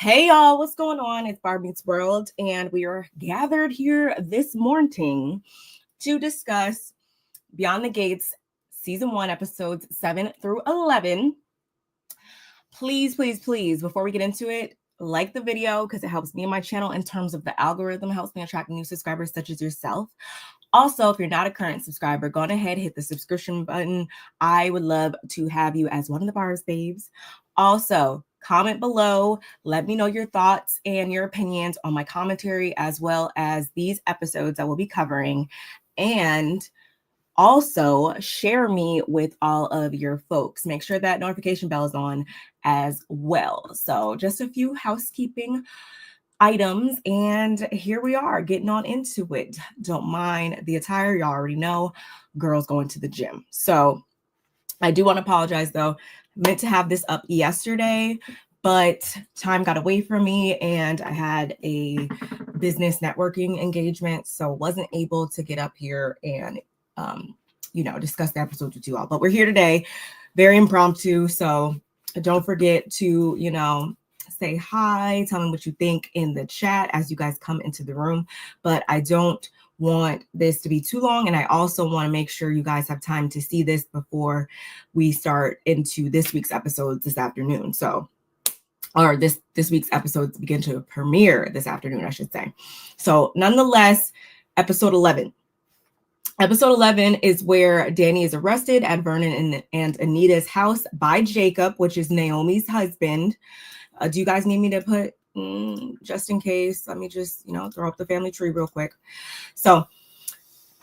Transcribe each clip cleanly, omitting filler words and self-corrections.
Hey y'all, what's going on? It's Barb Meets World, and we are gathered here this morning to discuss Beyond the Gates Season 1, Episodes 7 through 11. Please, before we get into it, like the video because it helps me and my channel in terms of the algorithm, helps me attract new subscribers such as yourself. Also, if you're not a current subscriber, go on ahead, hit the subscription button. I would love to have you as one of the Barb's babes. Also, comment below. Let me know your thoughts and your opinions on my commentary, as well as these episodes I will be covering. And also share me with all of your folks. Make sure that notification bell is on as well. So just a few housekeeping items, and here we are getting on into it. Don't mind the attire, y'all already know, girls going to the gym. So I do want to apologize though. Meant to have this up yesterday, but time got away from me and I had a business networking engagement, so wasn't able to get up here and discuss the episodes with you all. But we're here today, very impromptu, so don't forget to say hi, tell me what you think in the chat as you guys come into the room. But I don't want this to be too long, and I also want to make sure you guys have time to see this before we start into this week's episodes this afternoon. Or this week's episodes begin to premiere this afternoon, I should say. So nonetheless, episode 11. Episode 11 is where Danny is arrested at Vernon and Anita's house by Jacob, which is Naomi's husband. Do you guys need me to put, just in case, let me just, throw up the family tree real quick. So,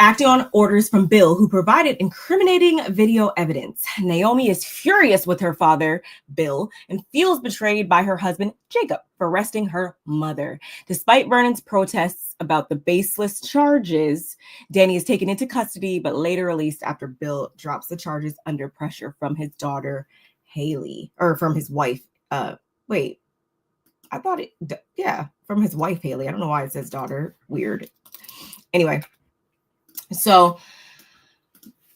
acting on orders from Bill, who provided incriminating video evidence, Naomi is furious with her father, Bill, and feels betrayed by her husband, Jacob, for arresting her mother. Despite Vernon's protests about the baseless charges, Danny is taken into custody, but later released after Bill drops the charges under pressure from his daughter, Haley, or from his wife. From his wife, Haley. I don't know why it says daughter. Weird. Anyway. So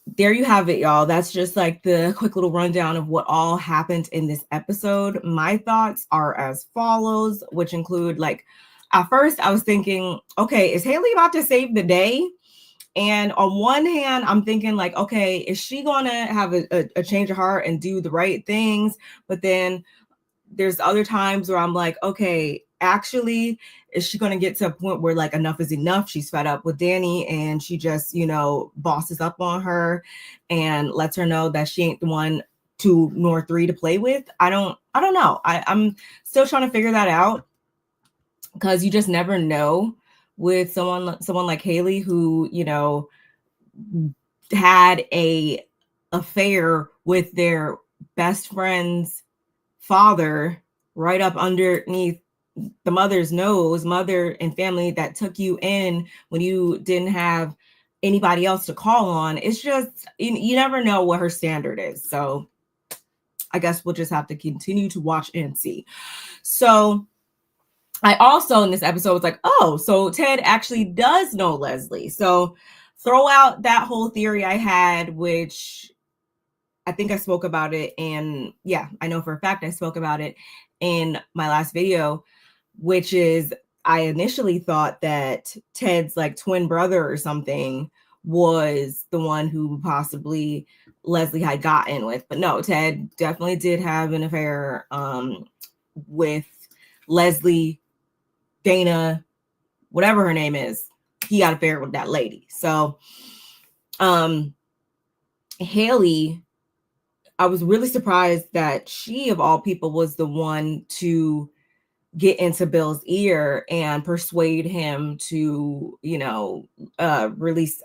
there you have it, y'all. That's just like the quick little rundown of what all happened in this episode. My thoughts are as follows, which include, like, at first I was thinking, okay, is Haley about to save the day? And on one hand, I'm thinking like, okay, is she going to have a change of heart and do the right things? But then there's other times where I'm like, okay, actually, is she going to get to a point where like enough is enough? She's fed up with Danny and she just, bosses up on her and lets her know that she ain't the 1, 2, nor 3 to play with. I don't know. I'm still trying to figure that out, because you just never know with someone like Haley, who, had a affair with their best friend's father right up underneath the mother's nose, mother and family that took you in when you didn't have anybody else to call on. It's just, you never know what her standard is. So I guess we'll just have to continue to watch and see. So I also in this episode was like, oh, so Ted actually does know Leslie. So throw out that whole theory I had, which I think I spoke about it. And yeah, I know for a fact I spoke about it in my last video, which is I initially thought that Ted's like twin brother or something was the one who possibly Leslie had gotten with. But no, Ted definitely did have an affair with Leslie, Dana, whatever her name is. He got an affair with that lady. So Haley, I was really surprised that she, of all people, was the one to get into Bill's ear and persuade him to, release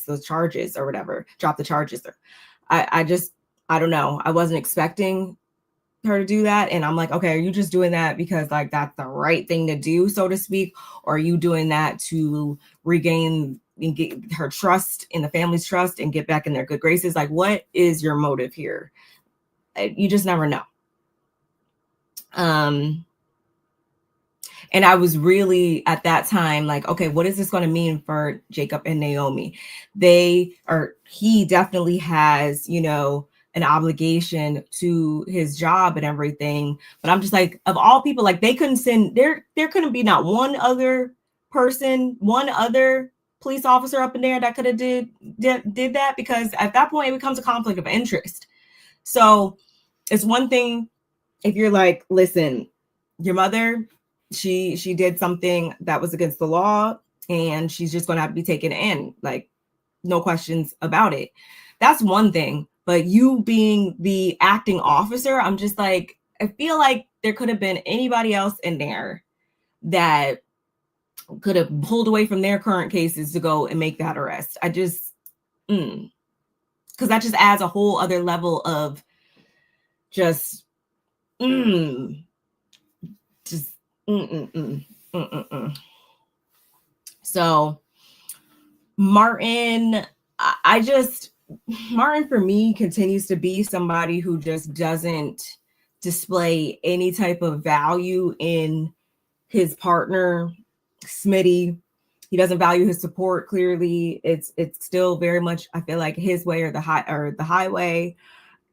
those charges or whatever, drop the charges. I don't know. I wasn't expecting her to do that. And I'm like, okay, are you just doing that because like that's the right thing to do, so to speak? Or are you doing that to regain and get her trust, in the family's trust, and get back in their good graces? Like, what is your motive here? You just never know. And I was really at that time like, okay, what is this going to mean for Jacob and Naomi? He definitely has, an obligation to his job and everything. But I'm just like, of all people, like they couldn't send there couldn't be not one other person, one other police officer up in there that could have did that, because at that point it becomes a conflict of interest. So it's one thing if you're like, listen, your mother, she did something that was against the law and she's just going to have to be taken in, like no questions about it. That's one thing. But you being the acting officer, I'm just like, I feel like there could have been anybody else in there that could have pulled away from their current cases to go and make that arrest. I just, because that just adds a whole other level of just, So Martin, Martin for me continues to be somebody who just doesn't display any type of value in his partner, Smitty. He doesn't value his support. Clearly, it's still very much, I feel like, his way or the highway.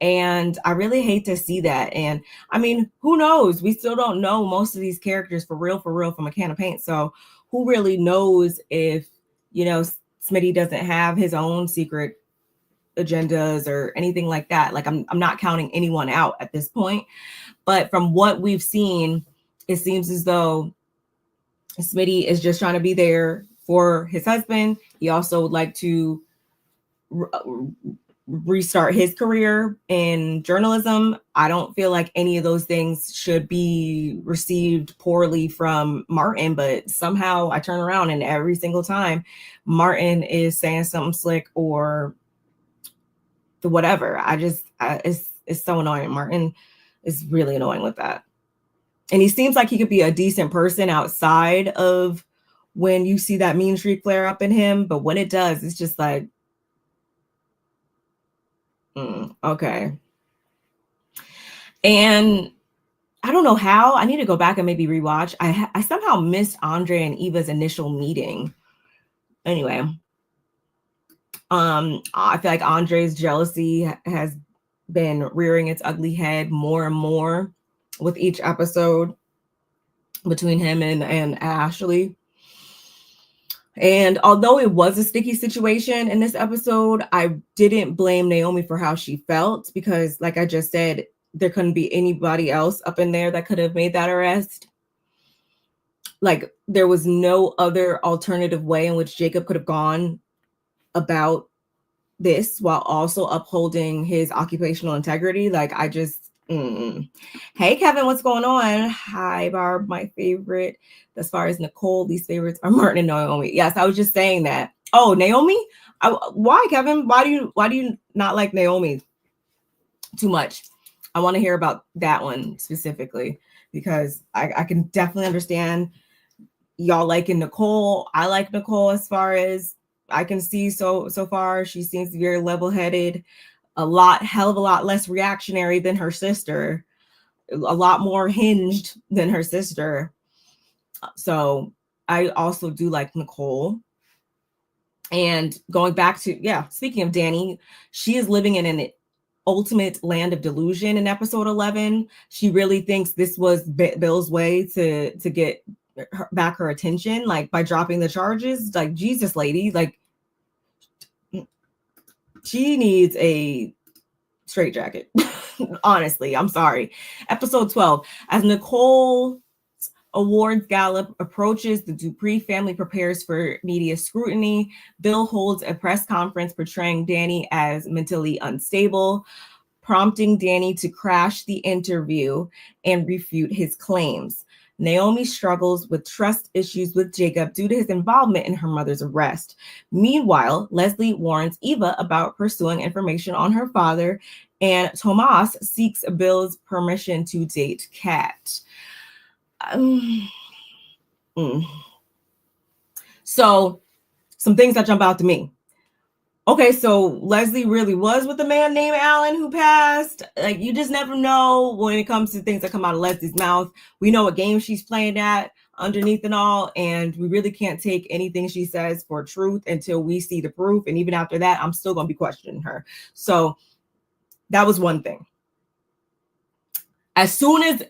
And I really hate to see that. And I mean, who knows? We still don't know most of these characters for real from a can of paint. So who really knows if, Smitty doesn't have his own secret agendas or anything like that. Like I'm not counting anyone out at this point. But from what we've seen, it seems as though Smitty is just trying to be there for his husband. He also would like to restart his career in journalism. I don't feel like any of those things should be received poorly from Martin, but somehow I turn around and every single time Martin is saying something slick or the whatever. It's so annoying. Martin is really annoying with that. And he seems like he could be a decent person outside of when you see that mean streak flare up in him. But when it does, it's just like, okay. And I don't know how. I need to go back and maybe rewatch. I somehow missed Andre and Eva's initial meeting. Anyway, I feel like Andre's jealousy has been rearing its ugly head more and more with each episode between him and Ashley. And although it was a sticky situation in this episode, I didn't blame Naomi for how she felt because, like I just said, there couldn't be anybody else up in there that could have made that arrest. Like, there was no other alternative way in which Jacob could have gone about this while also upholding his occupational integrity. Like, I just, Hey, Kevin, what's going on? Hi, Barb, my favorite. As far as Nicole, these favorites are Martin and Naomi. Yes, I was just saying that. Oh, Naomi? Why, Kevin? Why do you not like Naomi too much? I want to hear about that one specifically because I can definitely understand y'all liking Nicole. I like Nicole as far as I can see so far. She seems very level-headed, hell of a lot less reactionary than her sister, a lot more hinged than her sister. So I also do like Nicole. And going back to, speaking of Danny, she is living in an ultimate land of delusion in episode 11. She really thinks this was Bill's way to get back her attention, like by dropping the charges. Like, Jesus, lady, like she needs a straitjacket. Honestly, I'm sorry. Episode 12, as Nicole's awards gala approaches, the Dupree family prepares for media scrutiny. Bill holds a press conference portraying Danny as mentally unstable, prompting Danny to crash the interview and refute his claims. Naomi struggles with trust issues with Jacob due to his involvement in her mother's arrest. Meanwhile, Leslie warns Eva about pursuing information on her father, and Tomas seeks Bill's permission to date Kat. So, some things that jump out to me. Okay, so Leslie really was with a man named Alan who passed. Like, you just never know when it comes to things that come out of Leslie's mouth. We know what game she's playing at underneath and all, and we really can't take anything she says for truth until we see the proof. And even after that, I'm still going to be questioning her. So That was one thing. As soon as,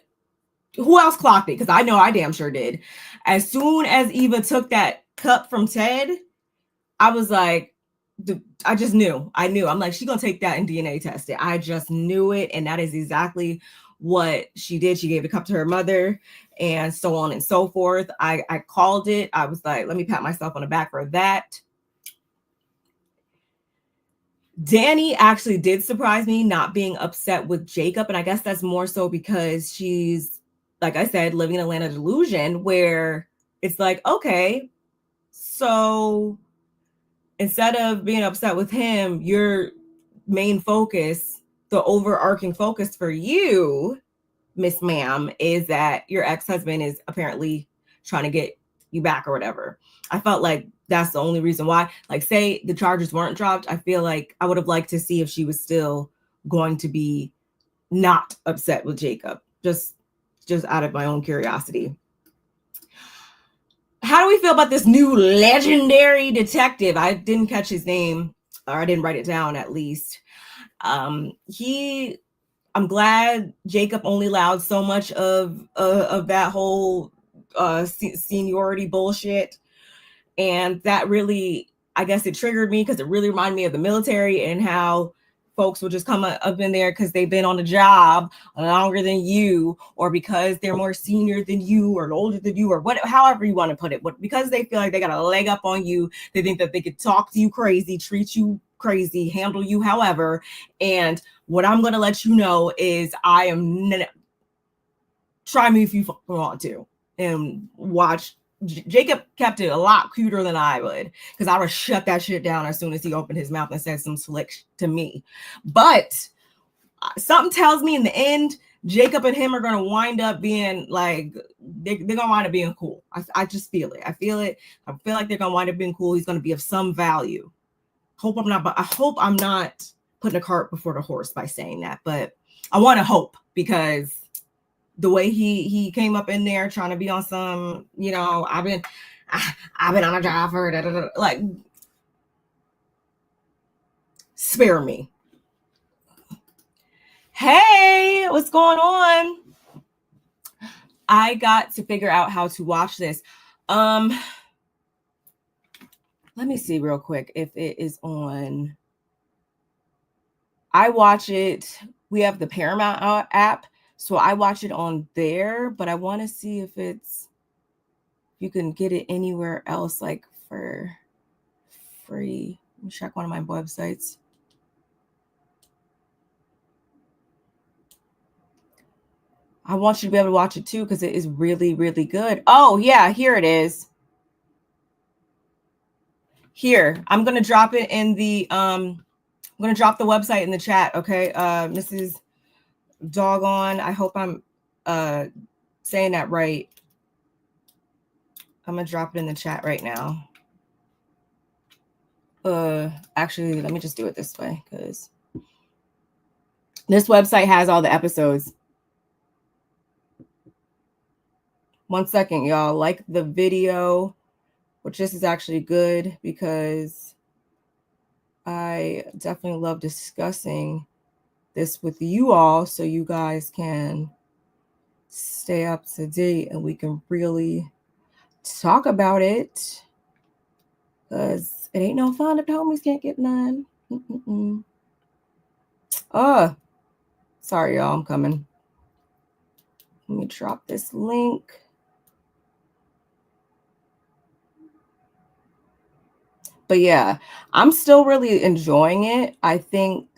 who else clocked it? Because I know I damn sure did. As soon as Eva took that cup from Ted, I was like, I just knew. I knew. I'm like, she's going to take that and DNA test it. I just knew it. And that is exactly what she did. She gave the cup to her mother and so on and so forth. I called it. I was like, let me pat myself on the back for that. Danny actually did surprise me not being upset with Jacob. And I guess that's more so because she's, like I said, living in Atlanta delusion where it's like, okay, so instead of being upset with him, your main focus, the overarching focus for you, Miss Ma'am, is that your ex-husband is apparently trying to get you back or whatever. I felt like that's the only reason why. Like, say the charges weren't dropped, I feel like I would have liked to see if she was still going to be not upset with Jacob, just out of my own curiosity. How do we feel about this new legendary detective? I didn't catch his name, or I didn't write it down at least. I'm glad Jacob only allowed so much of that whole seniority bullshit. And that really, I guess it triggered me because it really reminded me of the military and how folks will just come up in there because they've been on the job longer than you, or because they're more senior than you or older than you, or whatever, however you want to put it. Because they feel like they got a leg up on you, they think that they could talk to you crazy, treat you crazy, handle you however. And what I'm going to let you know is I am try me if you want to, and watch. Jacob kept it a lot cuter than I would, because I would shut that shit down as soon as he opened his mouth and said some slick to me. But something tells me in the end, Jacob and him are going to wind up being like, they're going to wind up being cool. I just feel it. I feel like they're going to wind up being cool. He's going to be of some value. I hope I'm not putting a cart before the horse by saying that, but I want to hope, because the way he came up in there trying to be on some, I've been on a job for like, spare me. Hey, what's going on? I got to figure out how to watch this. Let me see real quick if it is on. I watch it. We have the Paramount app, so I watch it on there, but I want to see if you can get it anywhere else, like for free. Let me check one of my websites. I want you to be able to watch it too, because it is really, really good. Oh yeah, here it is. Here, I'm going to drop it in the, I'm going to drop the website in the chat. Okay. Mrs. Doggone. I hope I'm saying that right. I'm going to drop it in the chat right now. Actually, let me just do it this way, because this website has all the episodes. 1 second, y'all. Like the video, which this is actually good, because I definitely love discussing this with you all, so you guys can stay up to date and we can really talk about it, because it ain't no fun if the homies can't get none. Sorry, y'all. I'm coming. Let me drop this link. But yeah, I'm still really enjoying it. I think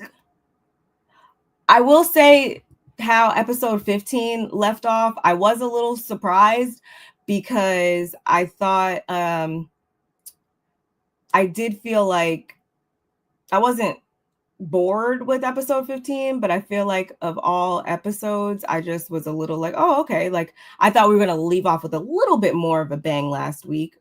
I will say how episode 15 left off, I was a little surprised, because I thought I did feel like I wasn't bored with episode 15, but I feel like of all episodes, I just was a little like, oh, okay. Like, I thought we were going to leave off with a little bit more of a bang last week.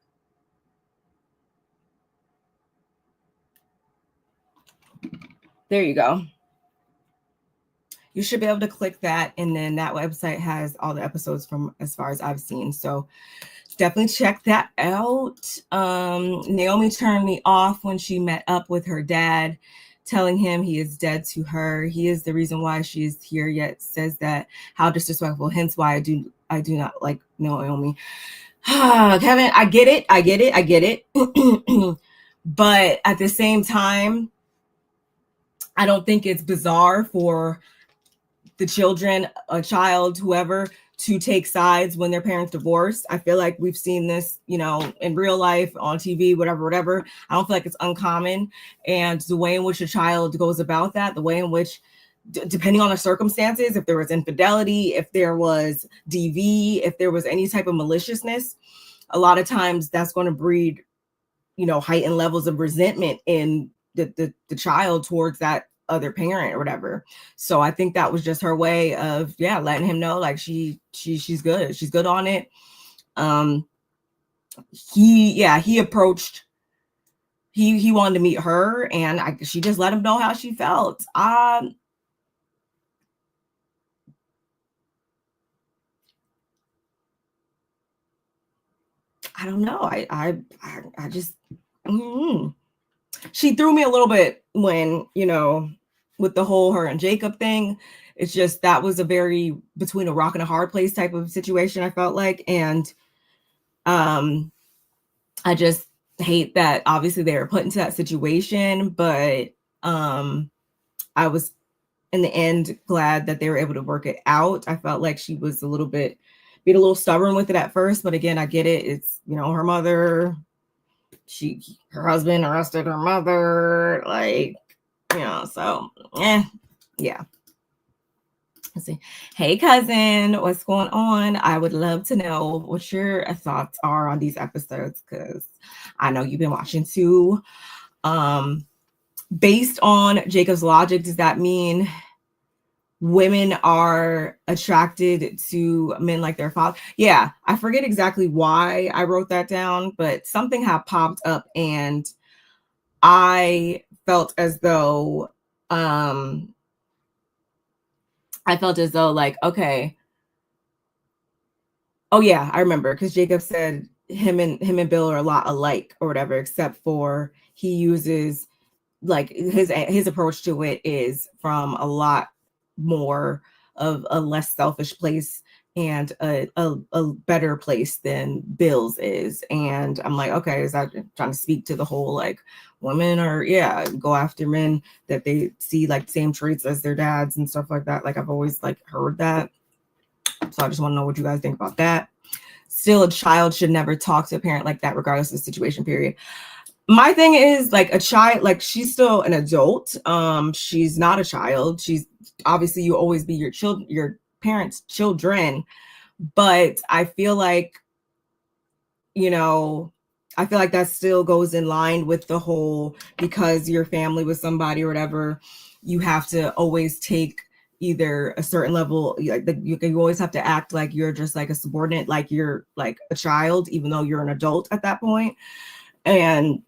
There you go. You should be able to click that, and then that website has all the episodes from as far as I've seen. So definitely check that out. Naomi turned me off when she met up with her dad telling him he is dead to her. He is the reason why she is here, yet says that. How disrespectful. Hence why I do not like Naomi. Kevin, I get it. But at the same time, I don't think it's bizarre for the children, a child, whoever, to take sides when their parents divorce. I feel like we've seen this, in real life, on TV, whatever. I don't feel like it's uncommon. And the way in which a child goes about that, the way in which, depending on the circumstances, if there was infidelity, if there was DV, if there was any type of maliciousness, a lot of times that's going to breed, heightened levels of resentment in the child towards that other parent or whatever. So I think that was just her way of letting him know, like, she's good on it. He approached, he wanted to meet her, and she just let him know how she felt. I don't know. I just she threw me a little bit when, with the whole her and Jacob thing. It's just, that was a very between a rock and a hard place type of situation, I felt like. And I just hate that obviously they were put into that situation, but I was in the end glad that they were able to work it out. I felt like she was being a little stubborn with it at first, but again, I get it. It's, her mother, her husband arrested her mother, like, so yeah. Let's see. Hey, cousin, what's going on? I would love to know what your thoughts are on these episodes, because I know you've been watching too. Based on Jacob's logic, does that mean women are attracted to men like their father? Yeah, I forget exactly why I wrote that down, but something had popped up, and I felt as though like, okay. Oh yeah, I remember, because Jacob said him and Bill are a lot alike or whatever, except for he uses, like, his approach to it is from a lot more of a less selfish place and a better place than Bill's is. And I'm like, okay, is that trying to speak to the whole, like, women are go after men that they see like same traits as their dads and stuff like that? Like, I've always like heard that. So I just want to know what you guys think about that. Still, a child should never talk to a parent like that, regardless of the situation, period. My thing is, like, a child, like, she's still an adult. She's not a child. She's obviously, you always be your parents' children. But I feel like, that still goes in line with the whole, because your family with somebody or whatever, you have to always take either a certain level, like you always have to act like you're just like a subordinate, like you're like a child, even though you're an adult at that point. And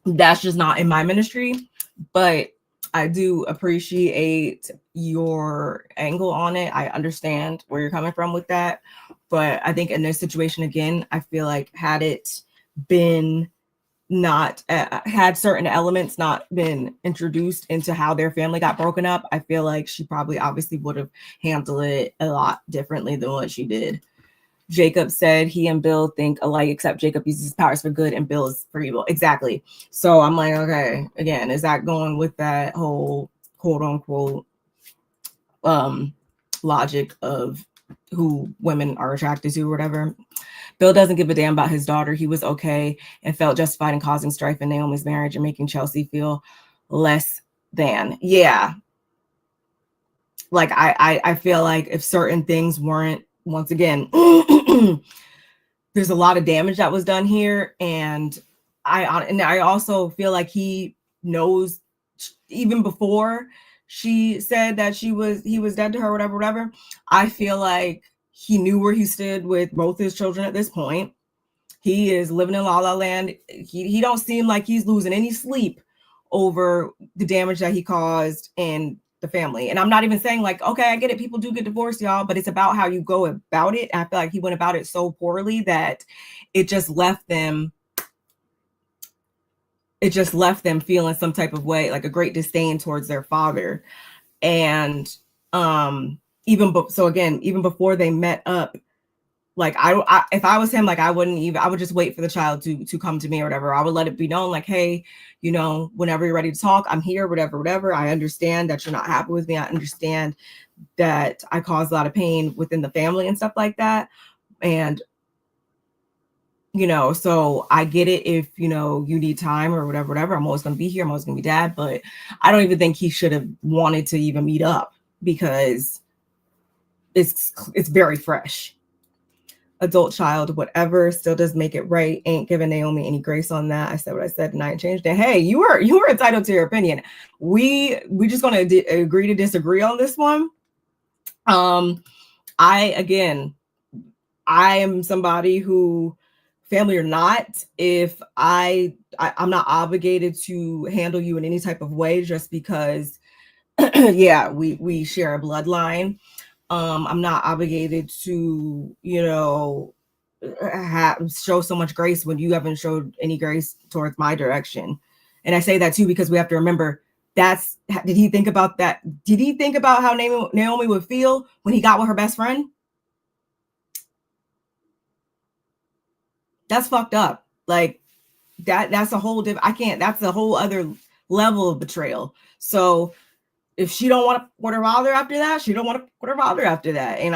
that's just not in my ministry. But I do appreciate your angle on it. I understand where you're coming from with that. But I think in this situation, again, I feel like had it been not had certain elements not been introduced into how their family got broken up, I feel like she probably obviously would have handled it a lot differently than what she did. Jacob said he and Bill think alike, except Jacob uses his powers for good and Bill is for evil. Exactly. So I'm like, okay, again, is that going with that whole quote unquote logic of who women are attracted to or whatever? Bill doesn't give a damn about his daughter. He was okay and felt justified in causing strife in Naomi's marriage and making Chelsea feel less than. Yeah. Like, I feel like if certain things weren't, once again, there's a lot of damage that was done here. And I also feel like he knows, even before she said that he was dead to her, whatever. I feel like he knew where he stood with both his children at this point. He is living in La La Land. He don't seem like he's losing any sleep over the damage that he caused in the family. And I'm not even saying, like, okay, I get it, people do get divorced, y'all, but it's about how you go about it. And I feel like he went about it so poorly that it just left them it just left them feeling some type of way, like a great disdain towards their father. And even before they met up, like I if I was him, like I would just wait for the child to come to me or whatever. I would let it be known, like, hey, whenever you're ready to talk, I'm here, whatever. I understand that you're not happy with me. I understand that I caused a lot of pain within the family and stuff like that. And so I get it if, you need time or whatever. I'm always going to be here. I'm always going to be dad. But I don't even think he should have wanted to even meet up because it's very fresh. Adult child, whatever, still does make it right. Ain't giving Naomi any grace on that. I said what I said and I ain't changed it. Hey, you were entitled to your opinion. We just going to agree to disagree on this one. I am somebody who, family or not, if I'm not obligated to handle you in any type of way just because yeah, we share a bloodline. I'm not obligated to, show so much grace when you haven't showed any grace towards my direction. And I say that too because we have to remember did he think about that? Did he think about how Naomi would feel when he got with her best friend? That's fucked up. Like that's a whole that's a whole other level of betrayal. So if she don't want to put her father after that, she don't want to put her father after that. And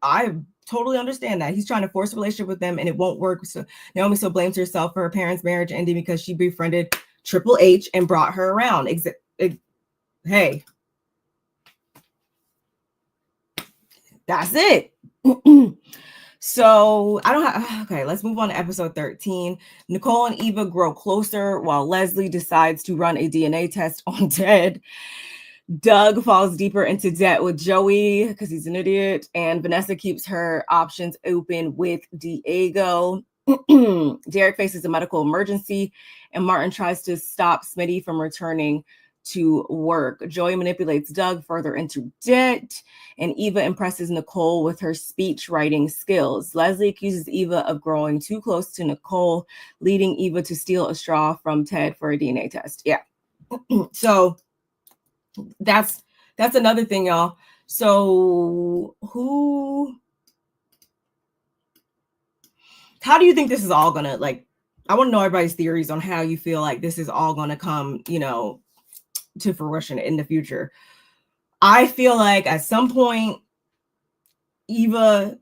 I totally understand that. He's trying to force a relationship with them and it won't work. So Naomi still blames herself for her parents' marriage ending because she befriended Triple H and brought her around. Hey, that's it. So okay, let's move on to episode 13. Nicole and Eva grow closer while Leslie decides to run a DNA test on Ted. Doug falls deeper into debt with Joey because he's an idiot, and Vanessa keeps her options open with Diego. Derek faces a medical emergency, and Martin tries to stop Smitty from returning to work. Joey manipulates Doug further into debt, and Eva impresses Nicole with her speech writing skills. Leslie accuses Eva of growing too close to Nicole, leading Eva to steal a straw from Ted for a DNA test. Yeah. So that's another thing, y'all. So how do you think this is all gonna, like, I want to know everybody's theories on how you feel like this is all gonna come, to fruition in the future. I feel like at some point, Eva,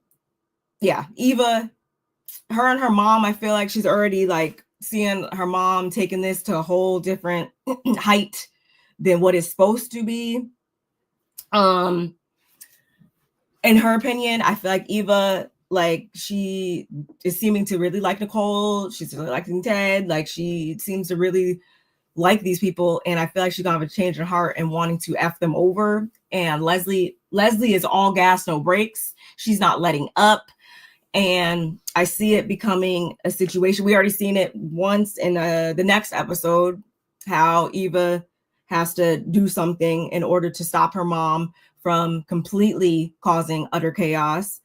her and her mom, I feel like she's already like seeing her mom taking this to a whole different height than what it's supposed to be. In her opinion, I feel like Eva, like, she is seeming to really like Nicole. She's really liking Ted. Like, she seems to really like these people, and I feel like she's gonna have a change in heart and wanting to F them over. And Leslie is all gas, no brakes. She's not letting up. And I see it becoming a situation. We already seen it once in the next episode, how Eva has to do something in order to stop her mom from completely causing utter chaos.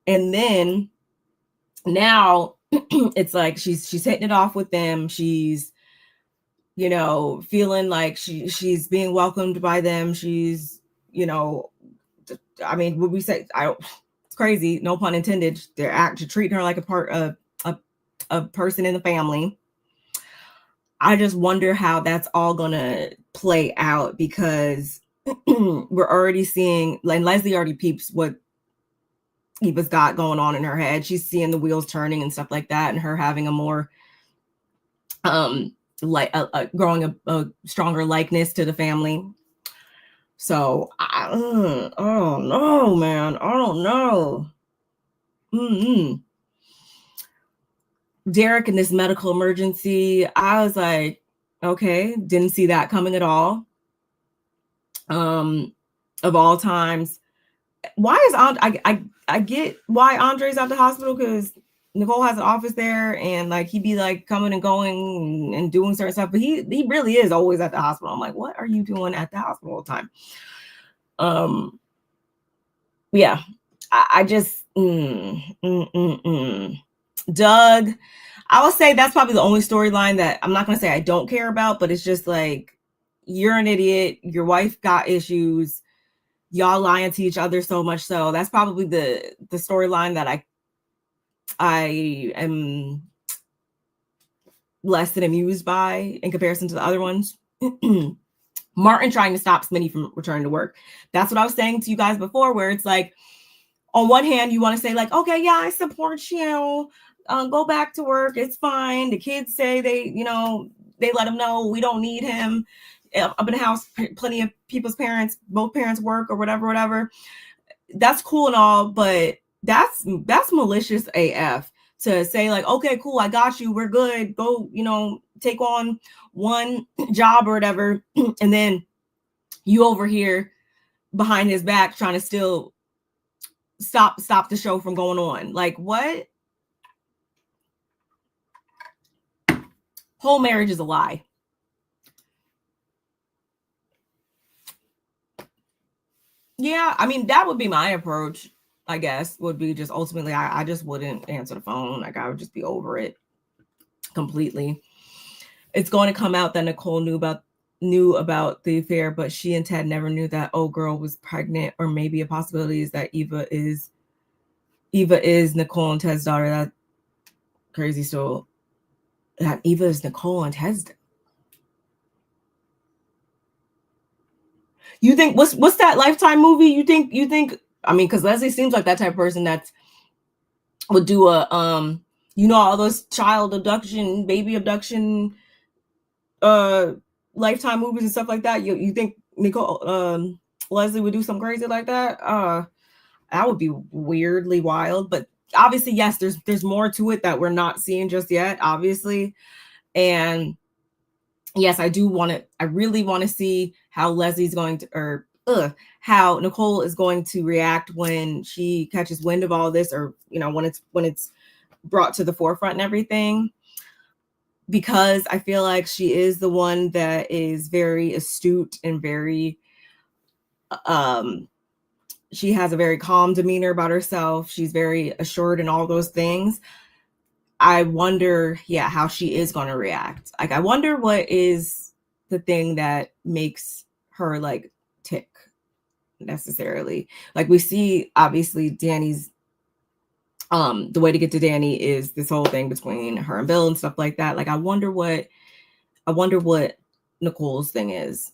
And then now it's like she's hitting it off with them. She's feeling like she's being welcomed by them. She's, I mean, would we say, it's crazy, no pun intended. They're actually treating her like a part of a person in the family. I just wonder how that's all gonna play out because we're already seeing, like, Leslie already peeps what Eva's got going on in her head. She's seeing the wheels turning and stuff like that, and her having a more like growing a stronger likeness to the family. So I don't know, man. I don't know. Derek in this medical emergency, I was like, okay, didn't see that coming at all. Of all times, why is I get why Andre's at the hospital, because Nicole has an office there, and like he'd be like coming and going and doing certain stuff, but he really is always at the hospital. I'm like, what are you doing at the hospital all the time? Yeah, I just Doug, I would say that's probably the only storyline that I'm not going to say I don't care about, but it's just like, you're an idiot. Your wife got issues. Y'all lying to each other so much. So that's probably the storyline that I am less than amused by in comparison to the other ones. Martin trying to stop Smitty from returning to work. That's what I was saying to you guys before, where it's like, on one hand, you want to say like, okay, yeah, I support you. Go back to work. It's fine. The kids say they let him know we don't need him. Up in the house, plenty of people's parents, both parents work or whatever. That's cool and all, but that's malicious AF to say like, okay, cool, I got you. We're good. Go, take on one job or whatever. And then you over here behind his back trying to still stop the show from going on. Like, what? Whole marriage is a lie. Yeah, I mean, that would be my approach, I guess, would be just ultimately, I just wouldn't answer the phone. Like, I would just be over it completely. It's going to come out that Nicole knew about the affair, but she and Ted never knew that old girl was pregnant, or maybe a possibility is that Eva is Nicole and Ted's daughter. That crazy still. That Eva is Nicole and Ted's. You think what's that Lifetime movie? You think? I mean, because Leslie seems like that type of person that would do a all those child abduction, baby abduction, Lifetime movies and stuff like that. You think Nicole Leslie would do something crazy like that? That would be weirdly wild. But obviously, yes, there's more to it that we're not seeing just yet, obviously. And yes, I really want to see how Leslie's going to, or how Nicole is going to react when she catches wind of all this, or when it's brought to the forefront and everything, because I feel like she is the one that is very astute and very she has a very calm demeanor about herself. She's very assured and all those things. I wonder, how she is going to react. Like, I wonder what is the thing that makes her like tick necessarily. Like, we see obviously Danny's the way to get to Danny is this whole thing between her and Bill and stuff like that. Like, I wonder what Nicole's thing is.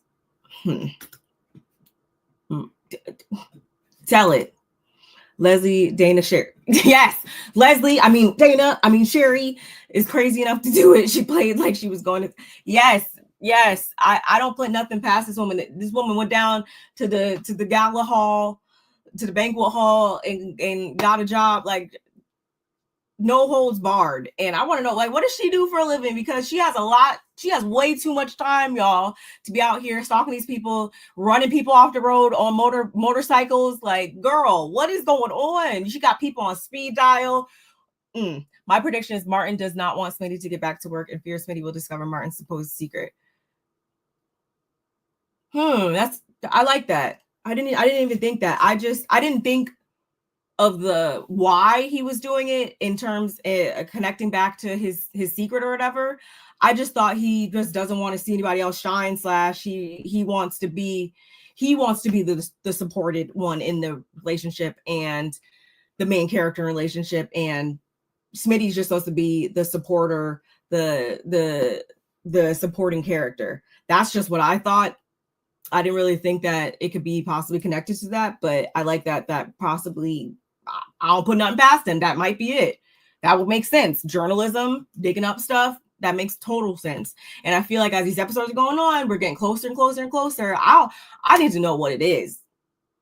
Tell it. Leslie, Dana, Sherry. Yes. Leslie, Dana, Sherry is crazy enough to do it. She played like she was going to. Yes. I don't put nothing past this woman. This woman went down to the gala hall, to the banquet hall, and got a job, like, no holds barred. And I want to know, like, what does she do for a living? Because she has way too much time, y'all, to be out here stalking these people, running people off the road on motorcycles. Like, girl, what is going on? She got people on speed dial. My prediction is Martin does not want Smitty to get back to work, and fears Smitty will discover Martin's supposed secret. I like that. I didn't even think that. I didn't think of the why he was doing it in terms of connecting back to his secret or whatever. I just thought he just doesn't want to see anybody else shine. / he wants to be the supported one in the relationship and the main character relationship, and Smitty's just supposed to be the supporter, the supporting character. That's just what I thought. I didn't really think that it could be possibly connected to that, but I like that possibly. I don't put nothing past them. That might be it. That would make sense. Journalism, digging up stuff, that makes total sense. And I feel like as these episodes are going on, we're getting closer and closer and closer. I need to know what it is.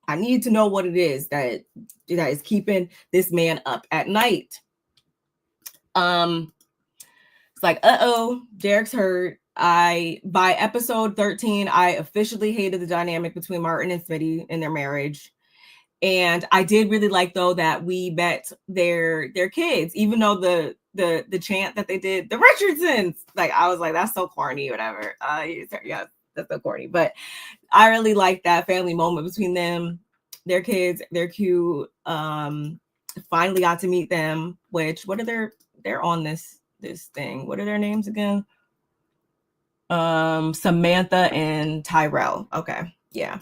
I need to know what it is that is keeping this man up at night. It's like, Derek's hurt. By episode 13, I officially hated the dynamic between Martin and Smitty in their marriage. And I did really like, though, that we met their kids, even though the chant that they did, the Richardsons, like, I was like, that's so corny, whatever. Yeah, that's so corny. But I really like that family moment between them, their kids. They're cute. Finally got to meet them, which they're on this this thing. What are their names again? Samantha and Tyrell. Okay, yeah.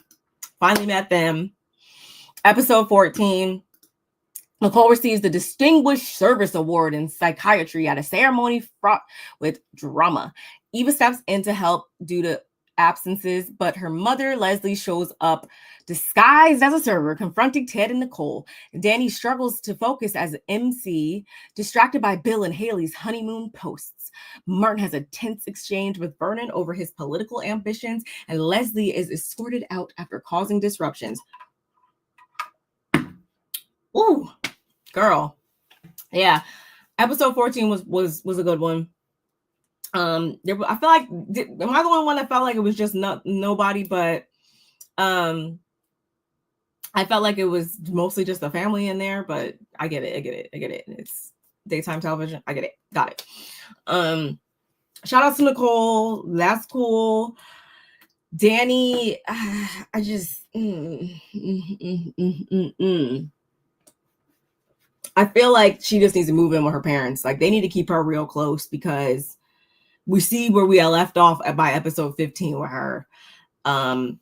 Finally met them. Episode 14. Nicole receives the Distinguished Service Award in Psychiatry at a ceremony fraught with drama. Eva steps in to help due to absences, but her mother, Leslie, shows up disguised as a server, confronting Ted and Nicole. Danny struggles to focus as MC, distracted by Bill and Haley's honeymoon posts. Martin has a tense exchange with Vernon over his political ambitions, and Leslie is escorted out after causing disruptions. Ooh, girl. Yeah. Episode 14 was a good one. I feel like, am I the only one that felt like it was just nobody, but I felt like it was mostly just the family in there, but I get it. It's daytime television. I get it. Got it. Shout out to Nicole. That's cool. Danny, I just I feel like she just needs to move in with her parents. Like, they need to keep her real close, because we see where we are left off by episode 15 with her. And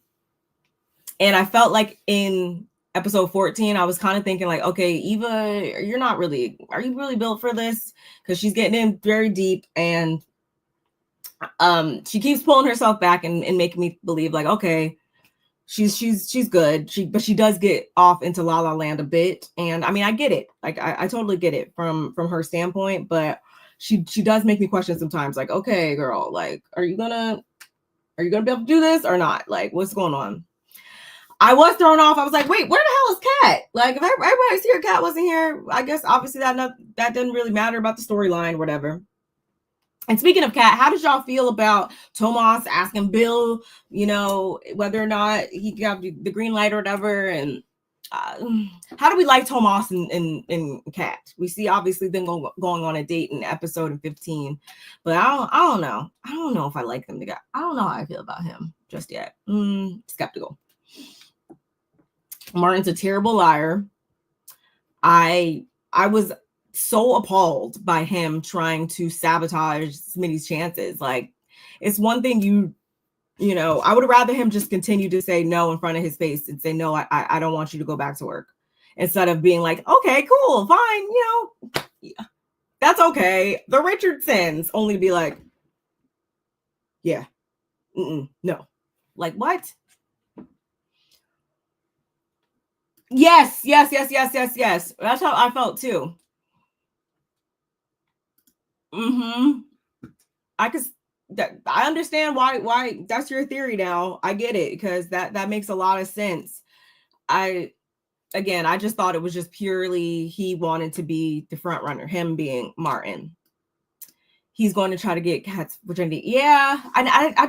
I felt like in episode 14, I was kind of thinking like, okay, Eva, are you really built for this? Because she's getting in very deep, and she keeps pulling herself back and making me believe like, okay, she's good. But she does get off into La La Land a bit. And I mean, I get it. Like, I totally get it from her standpoint, but she does make me question sometimes, like, okay, girl, like, are you gonna be able to do this or not? Like, what's going on? I was thrown off. I was like, wait, where the hell is Kat? Like, if everybody's here, Kat wasn't here. I guess obviously that doesn't really matter about the storyline, whatever. And speaking of Kat, how did y'all feel about Tomas asking Bill, whether or not he got the green light or whatever? And how do we like Tomas and Kat? We see obviously them going on a date in episode 15, but I don't know. I don't know if I like them together. I don't know how I feel about him just yet. Skeptical. Martin's a terrible liar. I was so appalled by him trying to sabotage Smitty's chances. Like, it's one thing I would rather him just continue to say no in front of his face and say, no, I don't want you to go back to work, instead of being like, okay, cool, fine. Yeah, that's okay. The Richardsons only to be like, yeah, no. Like, what? Yes. That's how I felt too. I understand why that's your theory now. I get it, because that makes a lot of sense. I just thought it was just purely he wanted to be the front runner, him being Martin. He's going to try to get Kat's virginity. Yeah. And I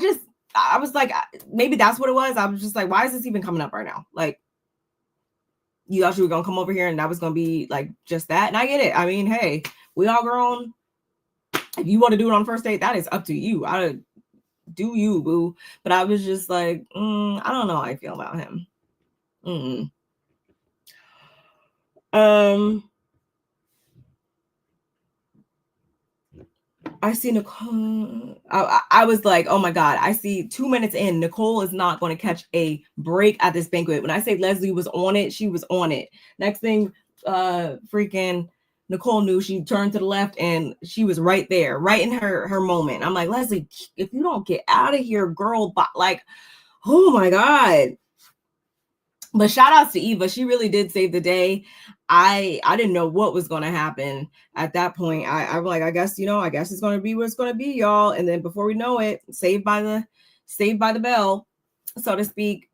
was like, maybe that's what it was. I was just like, why is this even coming up right now? Like, you thought you were going to come over here and that was going to be like just that. And I get it. I mean, hey, we all grown. If you want to do it on first date, that is up to you. I do you, boo. But I was just like, I don't know how I feel about him. I see Nicole. I was like, oh my God, I see 2 minutes in, Nicole is not going to catch a break at this banquet. When I say Leslie was on it, she was on it. Next thing, freaking Nicole knew, she turned to the left and she was right there, right in her moment. I'm like, Leslie, if you don't get out of here, girl, like, oh my God. But shout outs to Eva. She really did save the day. I didn't know what was going to happen at that point. I'm like, I guess it's going to be what it's going to be, y'all. And then before we know it, saved by the bell, so to speak.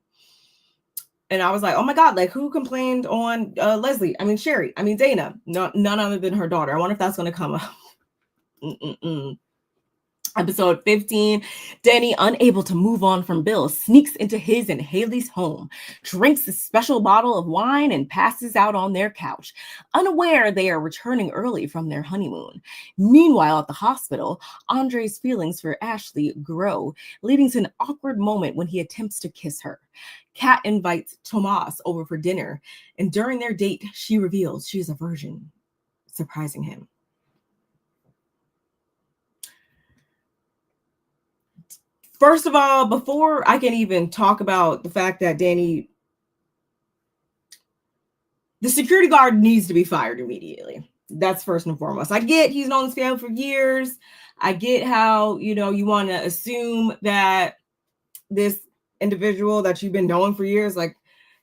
And I was like, oh my God, like, who complained on Leslie? I mean, Sherry. I mean, Dana. None other than her daughter. I wonder if that's going to come up. Episode 15, Danny, unable to move on from Bill, sneaks into his and Haley's home, drinks a special bottle of wine, and passes out on their couch, unaware they are returning early from their honeymoon. Meanwhile, at the hospital, Andre's feelings for Ashley grow, leading to an awkward moment when he attempts to kiss her. Kat invites Tomas over for dinner, and during their date, she reveals she is a virgin, surprising him. First of all, before I can even talk about the fact that Danny, the security guard needs to be fired immediately. That's first and foremost. I get he's known this family for years. I get how, you know, you want to assume that this individual that you've been knowing for years, like,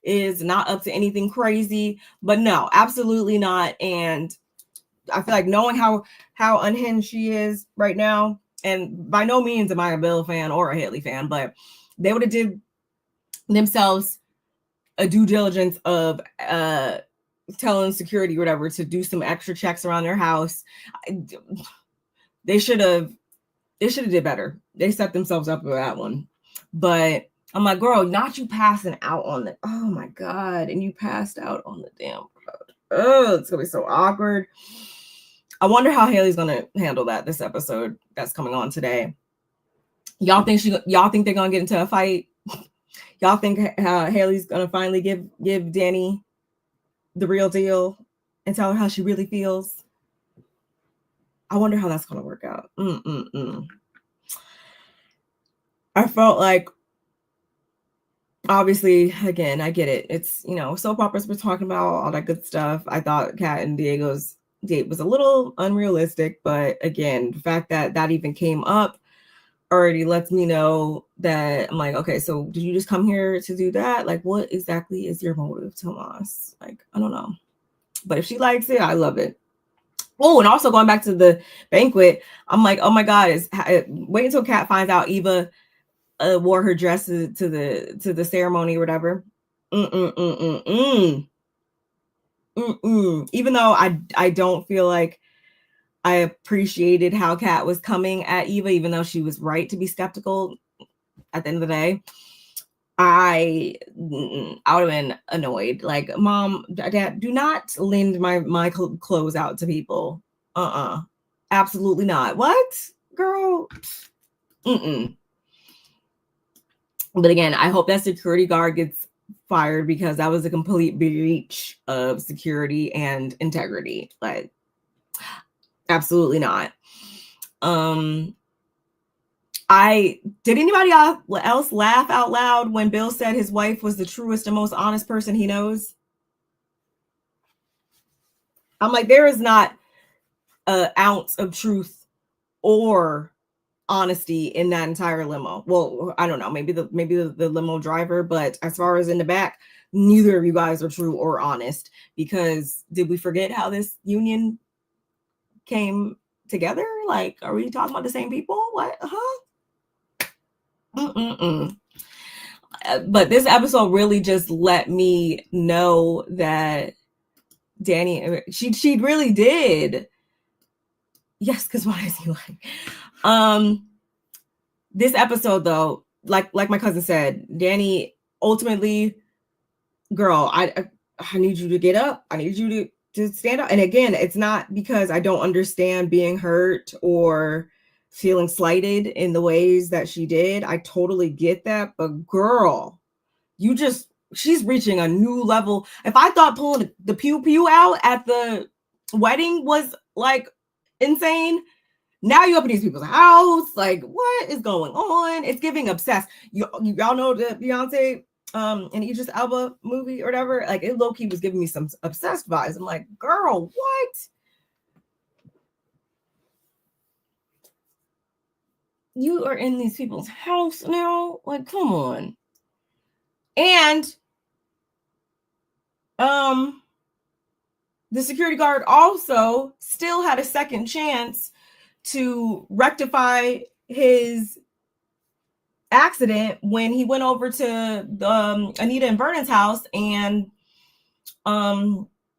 is not up to anything crazy, but no, absolutely not. And I feel like knowing how unhinged she is right now, and by no means am I a Bill fan or a Haley fan, but they would have did themselves a due diligence of telling security or whatever to do some extra checks around their house. They should have did better. They set themselves up for that one. But I'm like, girl, not you passing out on the, oh my God. And you passed out on the damn road. Oh, it's gonna be so awkward. I wonder how Haley's gonna handle that this episode that's coming on today. Y'all think they're gonna get into a fight? Y'all think Haley's gonna finally give Danny the real deal and tell her how she really feels? I wonder how that's gonna work out. I felt like, obviously, again, I get it. It's, you know, soap operas we're talking about, all that good stuff. I thought Kat and Diego's date was a little unrealistic, but again, the fact that that even came up already lets me know that I'm like, okay, so did you just come here to do that? Like, what exactly is your motive, Tomas? Like, I don't know. But if she likes it, I love it. Oh, and also going back to the banquet, I'm like, oh my God, wait until Kat finds out Eva wore her dress to the ceremony or whatever. Even though I don't feel like I appreciated how Kat was coming at Eva, even though she was right to be skeptical at the end of the day. I would have been annoyed. Like, Mom, Dad, do not lend my clothes out to people. Absolutely not. What? Girl? But again, I hope that security guard gets fired, because that was a complete breach of security and integrity. Like, absolutely not. Did anybody else laugh out loud when Bill said his wife was the truest and most honest person he knows? I'm like, there is not an ounce of truth or honesty in that entire limo. Well, I don't know, maybe the limo driver, but as far as in the back, neither of you guys are true or honest. Because did we forget how this union came together? Like, are we talking about the same people? What? But this episode really just let me know that Danny, she really did. Yes, because why is he like? This episode, though, like my cousin said, Danny ultimately, girl, I need you to get up. I need you to stand up. And again, it's not because I don't understand being hurt or feeling slighted in the ways that she did. I totally get that. But girl, she's reaching a new level. If I thought pulling the pew pew out at the wedding was like insane, now you up in these people's house. Like, what is going on? It's giving obsessed. Y'all know the Beyonce and Idris Elba movie or whatever. Like, it low-key was giving me some obsessed vibes. I'm like, girl, what? You are in these people's house now? Like, come on. And the security guard also still had a second chance to rectify his accident when he went over to Anita and Vernon's house, and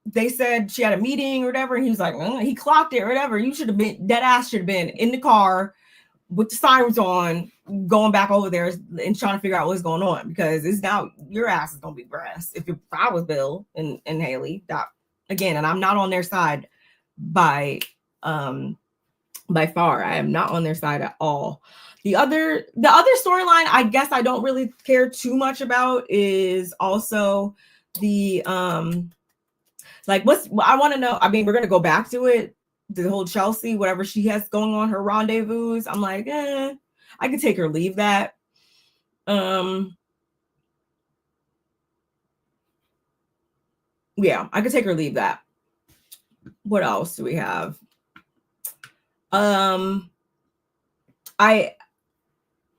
they said she had a meeting or whatever, and he was like, he clocked it or whatever. You should have been, that ass should have been in the car with the sirens on, going back over there and trying to figure out what's going on, because it's now your ass is gonna be grass. If I was Bill and Haley, that again, and I'm not on their side by far. I am not on their side at all. The other storyline, I guess I don't really care too much about, is also the like, I want to know. I mean, we're gonna go back to it. The whole Chelsea, whatever she has going on, her rendezvous. I'm like, I could take or leave that. Yeah, I could take or leave that. What else do we have? I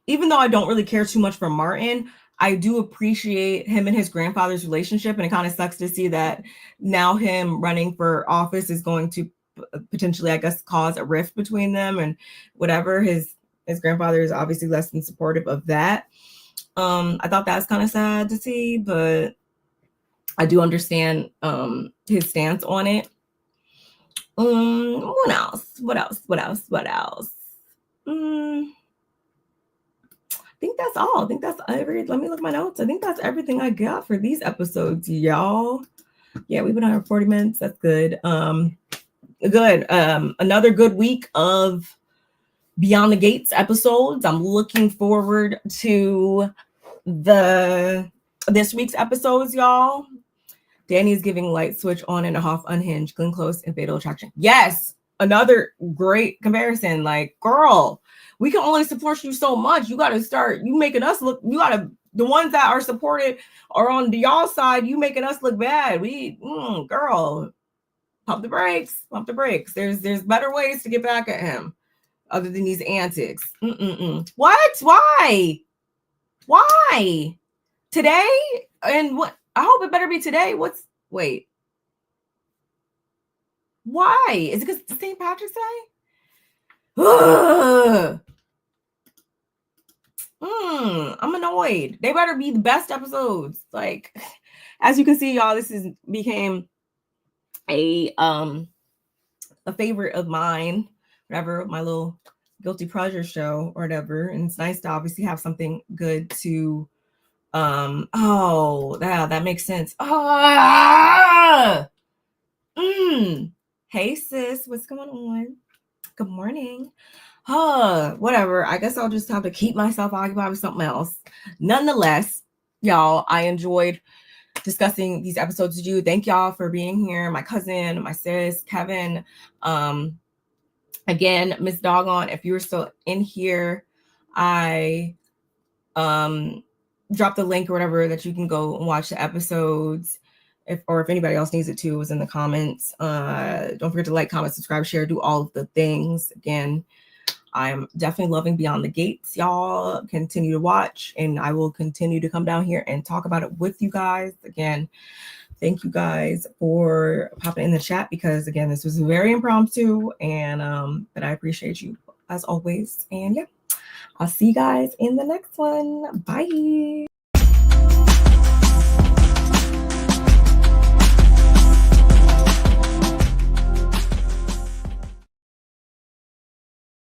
even though I don't really care too much for Martin, I do appreciate him and his grandfather's relationship, and it kind of sucks to see that now him running for office is going to potentially, I guess, cause a rift between them and whatever. His grandfather is obviously less than supportive of that. I thought that's kind of sad to see, but I do understand his stance on it. What else? I think that's all. I think that's every. Let me look at my notes. I think that's everything I got for these episodes, y'all. Yeah, we've been on 40 minutes. That's good. Good. Another good week of Beyond the Gates episodes. I'm looking forward to this week's episodes, y'all. Danny is giving Light Switch on and off, Unhinged, Glenn Close, and Fatal Attraction. Yes, another great comparison. Like, girl, we can only support you so much. You got to start. You making us look. You got to. The ones that are supported are on the y'all side. You making us look bad. Girl, pump the brakes. Pump the brakes. There's better ways to get back at him, other than these antics. What? Why? Why? Today? And what? I hope it better be today. Wait. Why? Is it because it's St. Patrick's Day? I'm annoyed. They better be the best episodes. Like, as you can see, y'all, this became a favorite of mine, whatever, my little guilty pleasure show or whatever. And it's nice to obviously have something good to that makes sense. Hey sis, what's going on? Good morning. Whatever. I guess I'll just have to keep myself occupied with something else. Nonetheless, y'all, I enjoyed discussing these episodes with you. Thank y'all for being here. My cousin, my sis, Kevin. Again, Miss Doggone, if you're still in here, I drop the link or whatever that you can go and watch the episodes. If anybody else needs it too, it was in the comments. Don't forget to like, comment, subscribe, share, do all of the things. Again, I'm definitely loving Beyond the Gates. Y'all continue to watch, and I will continue to come down here and talk about it with you guys. Again, thank you guys for popping in the chat, because again, this was very impromptu, and but I appreciate you as always. And yeah, I'll see you guys in the next one. Bye.